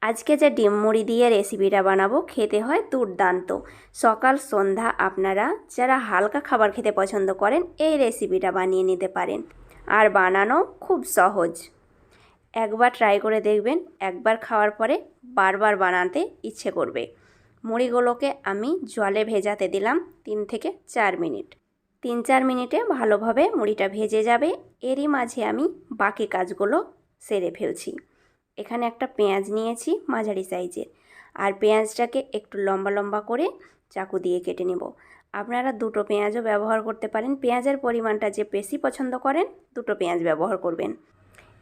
আজকে যে ডিম মুড়ি দিয়ে রেসিপিটা বানাবো খেতে হয় দুর্দান্ত। সকাল সন্ধ্যা আপনারা যারা হালকা খাবার খেতে পছন্দ করেন এই রেসিপিটা বানিয়ে নিতে পারেন, আর বানানো খুব সহজ। একবার ট্রাই করে দেখবেন, একবার খাওয়ার পরে বারবার বানাতে ইচ্ছে করবে। মুড়িগুলোকে আমি জলে ভেজাতে দিলাম 3 থেকে 4 মিনিট। 3-4 মিনিটে ভালোভাবে মুড়িটা ভেজে যাবে। এরই মাঝে আমি বাকি কাজগুলো সেরে ফেলছি। এখানে একটা পেঁয়াজ নিয়েছি মাঝারি সাইজের, আর পেঁয়াজটাকে একটু লম্বা লম্বা করে চাকু দিয়ে কেটে নেব। আপনারা দুটো পেঁয়াজও ব্যবহার করতে পারেন। পেঁয়াজের পরিমাণটা যে বেশি পছন্দ করেন দুটো পেঁয়াজ ব্যবহার করবেন।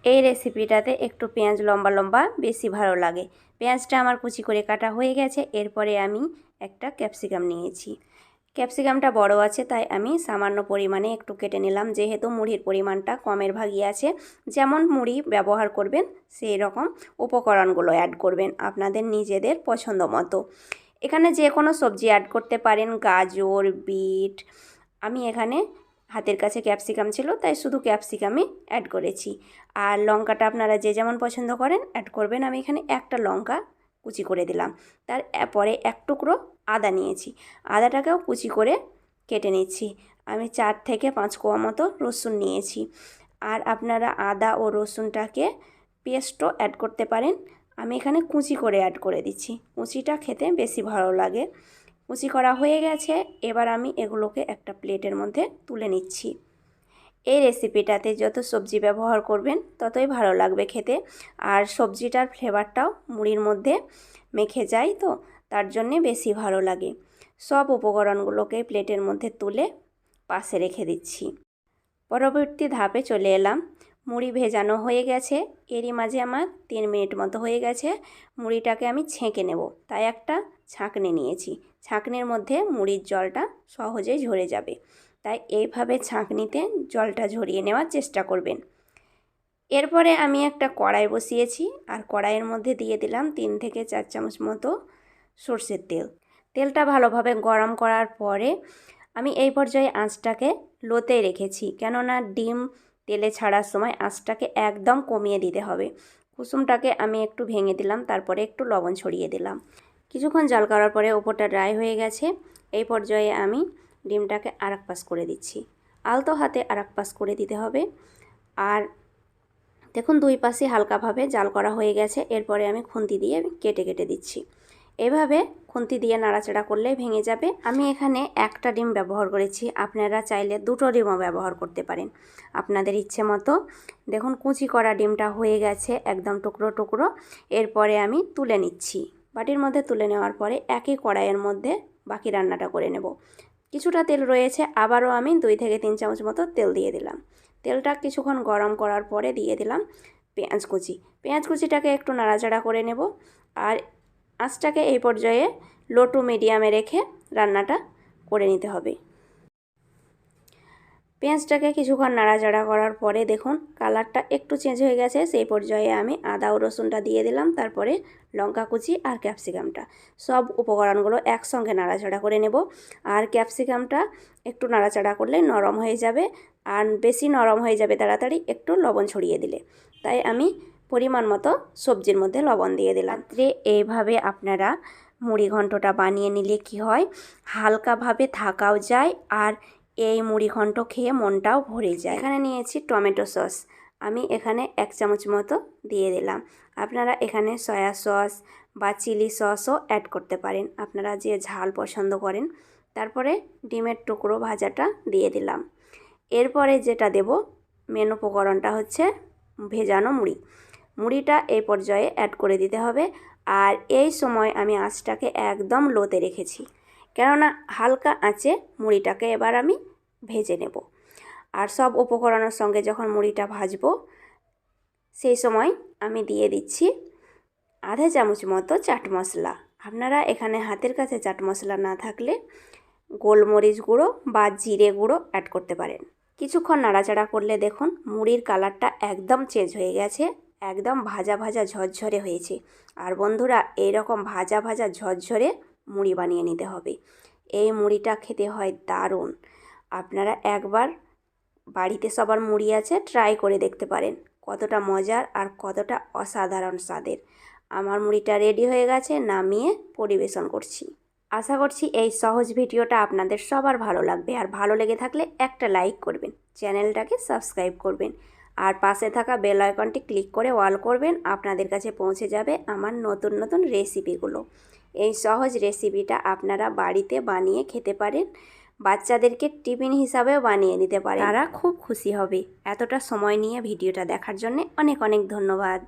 এই রেসিপিটাতে একটু পেঁয়াজ লম্বা লম্বা বেশি ভালো লাগে। পেঁয়াজটা আমার কুচি করে কাটা হয়ে গেছে। এরপরে আমি একটা ক্যাপসিকাম নিয়েছি। ক্যাপসিকামটা বড় আছে তাই আমি সামান্য পরিমাণে একটু কেটে নিলাম, যেহেতু মুড়ির পরিমাণটা কমের ভাগই আছে। যেমন মুড়ি ব্যবহার করবেন সেই রকম উপকরণগুলো অ্যাড করবেন আপনাদের নিজেদের পছন্দ মতো। এখানে যে কোনো সবজি অ্যাড করতে পারেন, গাজর, বিট। আমি এখানে হাতের কাছে ক্যাপসিকাম ছিল তাই শুধু ক্যাপসিকামই অ্যাড করেছি। আর লঙ্কাটা আপনারা যে যেমন পছন্দ করেন অ্যাড করবেন। আমি এখানে একটা লঙ্কা কুচি করে দিলাম। তারপরে এক টুকরো আদা নিয়েছি, আদাটাকেও কুচি করে কেটে নিচ্ছি। আমি 4 থেকে 5 কোয়া মতো রসুন নিয়েছি। আর আপনারা আদা ও রসুনটাকে পেস্টও অ্যাড করতে পারেন। আমি এখানে কুচি করে অ্যাড করে দিচ্ছি, কুচিটা খেতে বেশি ভালো লাগে। কুচি করা হয়ে গেছে, এবার আমি এগুলোকে একটা প্লেটের মধ্যে তুলে নিচ্ছি। এই রেসিপিটাতে যত সবজি ব্যবহার করবেন ততই ভালো লাগবে খেতে, আর সবজিটার ফ্লেভারটাও মুড়ির মধ্যে মেখে যায়, তো তার জন্যে বেশি ভালো লাগে। সব উপকরণগুলোকে প্লেটের মধ্যে তুলে পাশে রেখে দিচ্ছি। পরবর্তী ধাপে চলে এলাম। মুড়ি ভেজানো হয়ে গেছে, এরই মাঝে আমার 3 মিনিট মতো হয়ে গেছে। মুড়িটাকে আমি ছেঁকে নেব, তাই একটা ছাঁকনি নিয়েছি। ছাঁকনির মধ্যে মুড়ির জলটা সহজেই ঝরে যাবে, তাই এইভাবে ছাঁকনিতে জলটা ঝরিয়ে নেওয়ার চেষ্টা করবেন। এরপরে আমি একটা কড়াই বসিয়েছি, আর কড়াইয়ের মধ্যে দিয়ে দিলাম 3 থেকে 4 চামচ মতো সর্ষের তেল। তেলটা ভালোভাবে গরম করার পরে আমি এই পর্যায়ে আঁচটাকে লোতে রেখেছি, কেননা ডিম তেলে ছাড়ার সময় আঁচটাকে একদম কমিয়ে দিতে হবে। কুসুমটাকে আমি একটু ভেঙে দিলাম, তারপরে একটু লবণ ছড়িয়ে দিলাম। কিছুক্ষণ জাল করার পরে ওপরটা ড্রাই হয়ে গেছে। এই পর্যায়ে আমি ডিমটাকে আরেক পাশ করে দিচ্ছি। আলতো হাতে আরেক পাশ করে দিতে হবে। আর দেখুন 2 পাশে হালকাভাবে জাল করা হয়ে গেছে। এরপরে আমি খুন্তি দিয়ে কেটে কেটে দিচ্ছি। এভাবে খুন্তি দিয়ে নাড়াচাড়া করলে ভেঙে যাবে। আমি এখানে একটা ডিম ব্যবহার করেছি, আপনারা চাইলে 2টো ডিমও ব্যবহার করতে পারেন আপনাদের ইচ্ছে মতো। দেখুন কুচি করা ডিমটা হয়ে গেছে একদম টুকরো টুকরো। এরপরে আমি তুলে নিচ্ছি। বাটির মধ্যে তুলে নেওয়ার পরে একই কড়াইয়ের মধ্যে বাকি রান্নাটা করে নেব। কিছুটা তেল রয়েছে, আবারও আমি 2 থেকে 3 চামচ মতো তেল দিয়ে দিলাম। তেলটা কিছুক্ষণ গরম করার পরে দিয়ে দিলাম পেঁয়াজ কুচি। পেঁয়াজ কুচিটাকে একটু নাড়াচাড়া করে নেব। আর আঁচটাকে এই পর্যায়ে লো টু মিডিয়ামে রেখে রান্নাটা করে নিতে হবে। পেঁয়াজটাকে কিছুক্ষণ নাড়াচাড়া করার পরে দেখুন কালারটা একটু চেঞ্জ হয়ে গেছে। সেই পর্যায়ে আমি আদা ও রসুনটা দিয়ে দিলাম, তারপরে লঙ্কা কুচি আর ক্যাপসিকামটা। সব উপকরণগুলো একসঙ্গে নাড়াচাড়া করে নেব। আর ক্যাপসিকামটা একটু নাড়াচাড়া করলে নরম হয়ে যাবে, আর বেশি নরম হয়ে যাবে তাড়াতাড়ি একটু লবণ ছড়িয়ে দিলে। তাই আমি পরিমাণ মতো সবজির মধ্যে লবণ দিয়ে দিলাম। এইভাবে আপনারা মুড়ি ঘন্টটা বানিয়ে নিলে কি হয়, হালকাভাবে থাকাও যায়, আর এই মুড়ি ঘন্ট খেয়ে মনটাও ভরে যায়। এখানে নিয়েছি টমেটো সস, আমি এখানে 1 চামচ মতো দিয়ে দিলাম। আপনারা এখানে সয়া সস বা চিলি সসও অ্যাড করতে পারেন, আপনারা যে ঝাল পছন্দ করেন। তারপরে ডিমের টুকরো ভাজাটা দিয়ে দিলাম। এরপরে যেটা দেব মেন উপকরণটা হচ্ছে ভেজানো মুড়ি। মুড়িটা এই পর্যায়ে অ্যাড করে দিতে হবে। আর এই সময় আমি আঁচটাকে একদম লোতে রেখেছি, কেননা হালকা আঁচে মুড়িটাকে এবার আমি ভেজে নেব। আর সব উপকরণের সঙ্গে যখন মুড়িটা ভাজবো সেই সময় আমি দিয়ে দিচ্ছি আধা চামচ মতো চাট মশলা। আপনারা এখানে হাতের কাছে চাট মশলা না থাকলে গোলমরিচ গুঁড়ো বা জিরে গুঁড়ো অ্যাড করতে পারেন। কিছুক্ষণ নাড়াচাড়া করলে দেখুন মুড়ির কালারটা একদম চেঞ্জ হয়ে গেছে, একদম ভাজা ভাজা ঝরঝরে হয়েছে। আর বন্ধুরা এইরকম ভাজা ভাজা ঝরঝরে মুড়ি বানিয়ে নিতে হবে। এই মুড়িটা খেতে হয় দারুণ। আপনারা একবার বাড়িতে সবার মুড়ি আছে ট্রাই করে দেখতে পারেন কতটা মজার আর কতটা অসাধারণ স্বাদের। আমার মুড়িটা রেডি হয়ে গেছে, নামিয়ে পরিবেশন করছি। আশা করছি এই সহজ ভিডিওটা আপনাদের সবার ভালো লাগবে, আর ভালো লেগে থাকলে একটা লাইক করবেন, চ্যানেলটাকে সাবস্ক্রাইব করবেন, আর পাশে থাকা বেল আইকনটি ক্লিক করে অল করবেন। আপনাদের কাছে পৌঁছে যাবে আমার নতুন নতুন রেসিপিগুলো। এই সহজ রেসিপিটা আপনারা বাড়িতে বানিয়ে খেতে পারেন, বাচ্চাদেরকে টিফিন হিসাবেও বানিয়ে দিতে পারেন, তারা খুব খুশি হবে। এতটা সময় নিয়ে ভিডিওটা দেখার জন্য অনেক অনেক ধন্যবাদ।